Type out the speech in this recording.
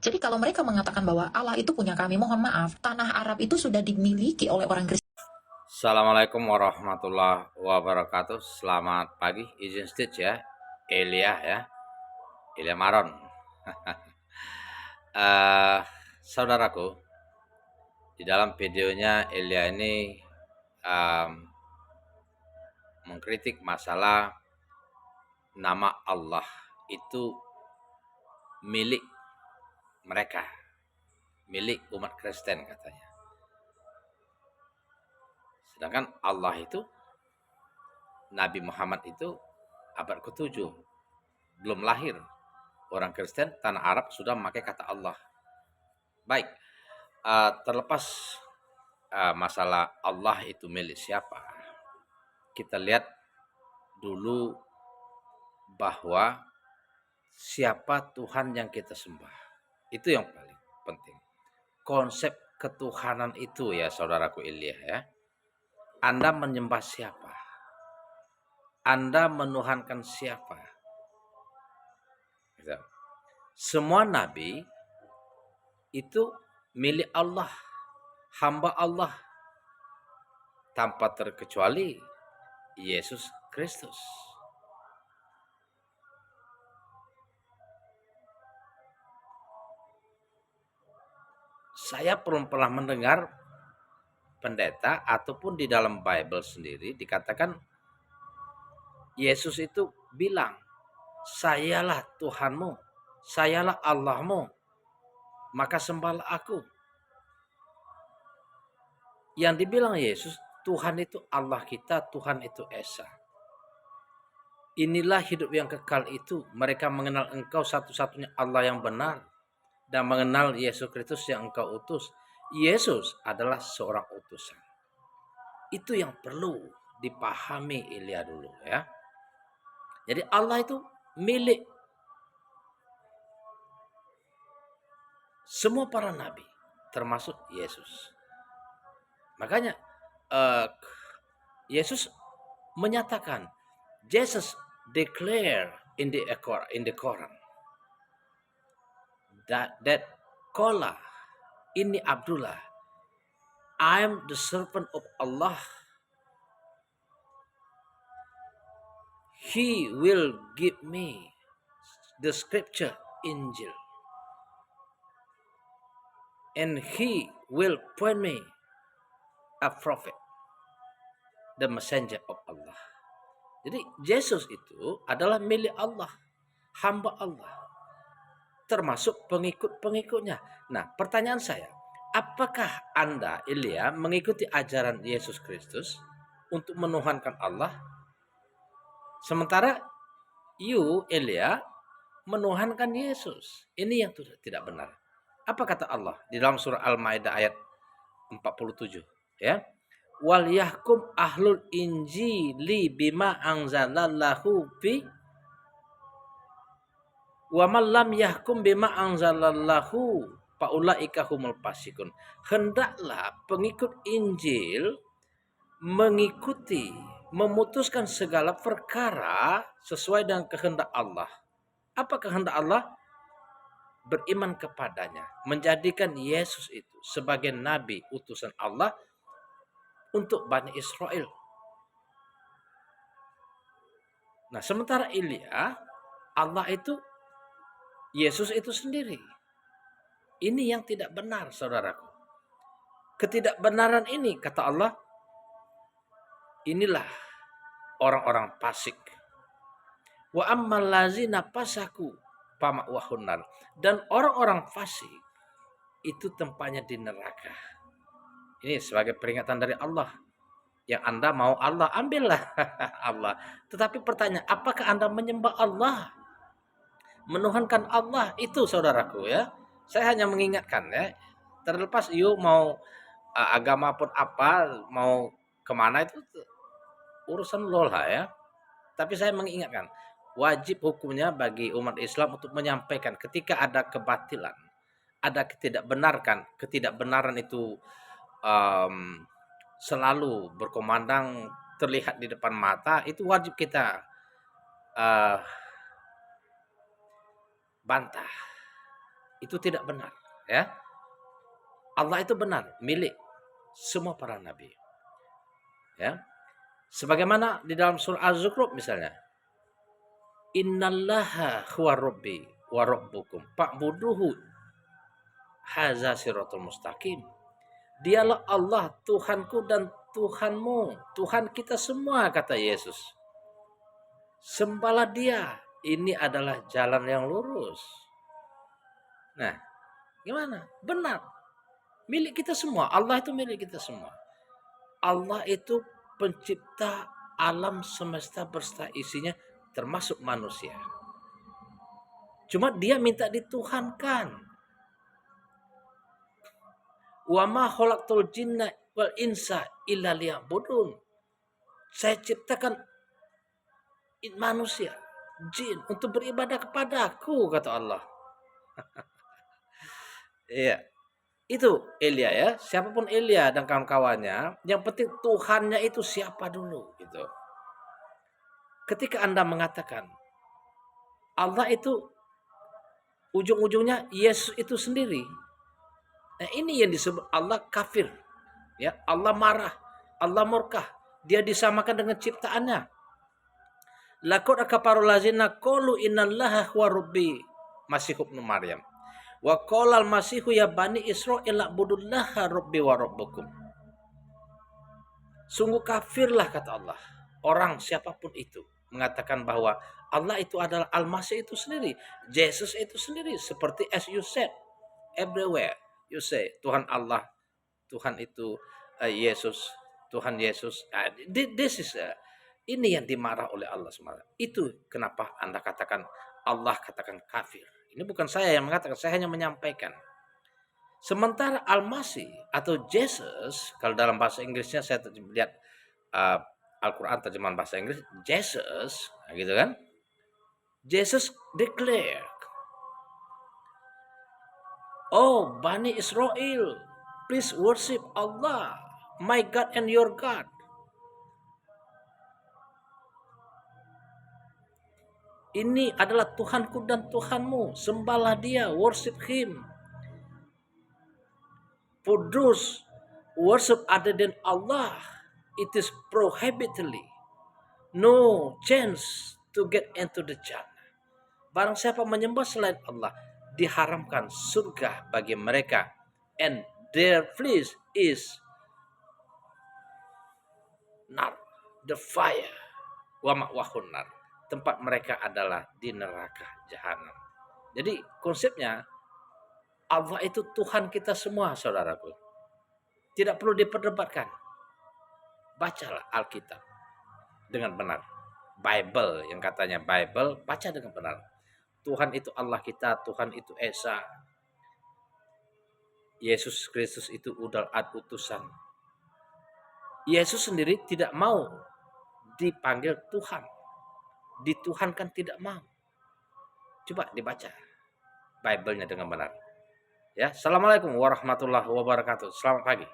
Jadi kalau mereka mengatakan bahwa Allah itu punya kami, mohon maaf, tanah Arab itu sudah dimiliki oleh orang Kristen. Assalamualaikum warahmatullahi wabarakatuh. Selamat pagi, izin stage ya, Elia ya, Elia Maron. Eh, Saudaraku, di dalam videonya Elia ini em, mengkritik masalah nama Allah itu milik mereka, milik umat Kristen katanya. Sedangkan Allah itu, Nabi Muhammad itu abad ke-7, belum lahir. Orang Kristen tanah Arab sudah memakai kata Allah. Baik, terlepas masalah Allah itu milik siapa, kita lihat dulu bahwa siapa Tuhan yang kita sembah. Itu yang paling penting. Konsep ketuhanan itu ya saudaraku Ilya ya. Anda menyembah siapa? Anda menuhankan siapa? Gitu. Semua nabi itu milik Allah, hamba Allah, tanpa terkecuali Yesus Kristus. Saya belum pernah mendengar pendeta ataupun di dalam Bible sendiri dikatakan Yesus itu bilang, "Sayalah Tuhanmu, sayalah Allahmu, maka sembahlah aku." Yang dibilang Yesus, Tuhan itu Allah kita, Tuhan itu Esa. Inilah hidup yang kekal itu, mereka mengenal Engkau satu-satunya Allah yang benar dan mengenal Yesus Kristus yang Engkau utus. Yesus adalah seorang utusan. Itu yang perlu dipahami Ilya dulu ya. Jadi Allah itu milik semua para nabi, termasuk Yesus. Makanya Yesus menyatakan, Jesus declare in the Quran that Qala inni Abdullah, I am the servant of Allah. He will give me the scripture Injil, and he will point me a prophet, the messenger of Allah. Jadi Yesus itu adalah milik Allah, hamba Allah, termasuk pengikut-pengikutnya. Nah, pertanyaan saya, apakah Anda, Ilya, mengikuti ajaran Yesus Kristus untuk menuhankan Allah? Sementara you, Ilya, menuhankan Yesus. Ini yang tidak benar. Apa kata Allah di dalam surah Al-Maidah ayat 47 ya? Wal yahkum ahlul injili bima anzalallahu fi wa man lam yahkum bima anzalallahu faulaika humul fasikun. Hendaklah pengikut Injil mengikuti, memutuskan segala perkara sesuai dengan kehendak Allah. Apa kehendak Allah? Beriman kepadanya, menjadikan Yesus itu sebagai nabi utusan Allah untuk Bani Israel. Nah, sementara Ilya, Allah itu Yesus itu sendiri. Ini yang tidak benar, saudaraku. Ketidakbenaran ini, kata Allah, inilah orang-orang fasik. Wa ammal lazina fasaku fama'wahunar. Dan orang-orang fasik itu tempatnya di neraka. Ini sebagai peringatan dari Allah. Yang Anda mau Allah, ambillah Allah. Tetapi pertanyaan, apakah Anda menyembah Allah? Menuhankan Allah itu saudaraku ya. Saya hanya mengingatkan ya. Terlepas you mau agama pun apa, mau kemana itu urusan lo lah ya. Tapi saya mengingatkan, wajib hukumnya bagi umat Islam untuk menyampaikan ketika ada kebatilan, ada ketidakbenaran itu selalu berkomandang terlihat di depan mata, itu wajib kita bantah. Itu tidak benar, ya. Allah itu benar, milik semua para nabi. Ya. Sebagaimana di dalam surah Az-Zukhruf misalnya. Innallaha huwa rabbi wa rabbukum fa'buduhu hadza siratal mustaqim. Dialah Allah, Tuhanku dan Tuhanmu, Tuhan kita semua, kata Yesus. Sembahlah Dia, ini adalah jalan yang lurus. Nah, gimana? Benar. Milik kita semua. Allah itu milik kita semua. Allah itu pencipta alam semesta berserta isinya, termasuk manusia. Cuma Dia minta dituhankan. Wa ma khalaqtul jinna wal insa illa liya'budun. Saya ciptakan manusia, jin untuk beribadah kepadaku, kata Allah. Iya. Itu Elia, ya. Siapapun Elia dan kawan-kawannya, yang penting Tuhannya itu siapa dulu gitu. Ketika Anda mengatakan Allah itu ujung-ujungnya Yesus itu sendiri. Nah, ini yang disebut Allah kafir. Ya, Allah marah, Allah murka. Dia disamakan dengan ciptaannya. Laqad kafarul ladzina qalu innallaha huwa rabbi, Masih ibnu Maryam. Wa qala al-masihu ya bani Israil ibudullaha rabbi wa rabbukum. Sungguh kafirlah, kata Allah, orang siapapun itu mengatakan bahwa Allah itu adalah Al-Masih itu sendiri, Jesus itu sendiri, seperti as you said everywhere. You say Tuhan Allah, Tuhan itu Yesus, Tuhan Yesus. This is ini yang dimarah oleh Allah SWT. Itu kenapa Anda katakan Allah katakan kafir. Ini bukan saya yang mengatakan, saya hanya menyampaikan. Sementara Al-Masih atau Jesus, kalau dalam bahasa Inggrisnya saya lihat Al-Quran terjemahan bahasa Inggris, Jesus, gitu kan? Jesus declare, "Oh, Bani Israel, please worship Allah, my God and your God." Ini adalah Tuhanku dan Tuhanmu, sembahlah Dia, worship Him. For those worship other than Allah, it is prohibitedly no chance to get into the Jannah. Barang siapa menyembah selain Allah, diharamkan surga bagi mereka, and their place is nar, the fire, wa ma'wahun nar. Tempat mereka adalah di neraka jahanam. Jadi konsepnya Allah itu Tuhan kita semua, saudaraku. Tidak perlu diperdebatkan. Bacalah Alkitab dengan benar. Bible yang katanya Bible, baca dengan benar. Tuhan itu Allah kita, Tuhan itu Esa. Yesus Kristus itu udal ad utusan. Yesus sendiri tidak mau dipanggil Tuhan. Dituhankan tidak mau. Coba dibaca Bible-nya dengan benar. Ya, Assalamualaikum warahmatullahi wabarakatuh. Selamat pagi.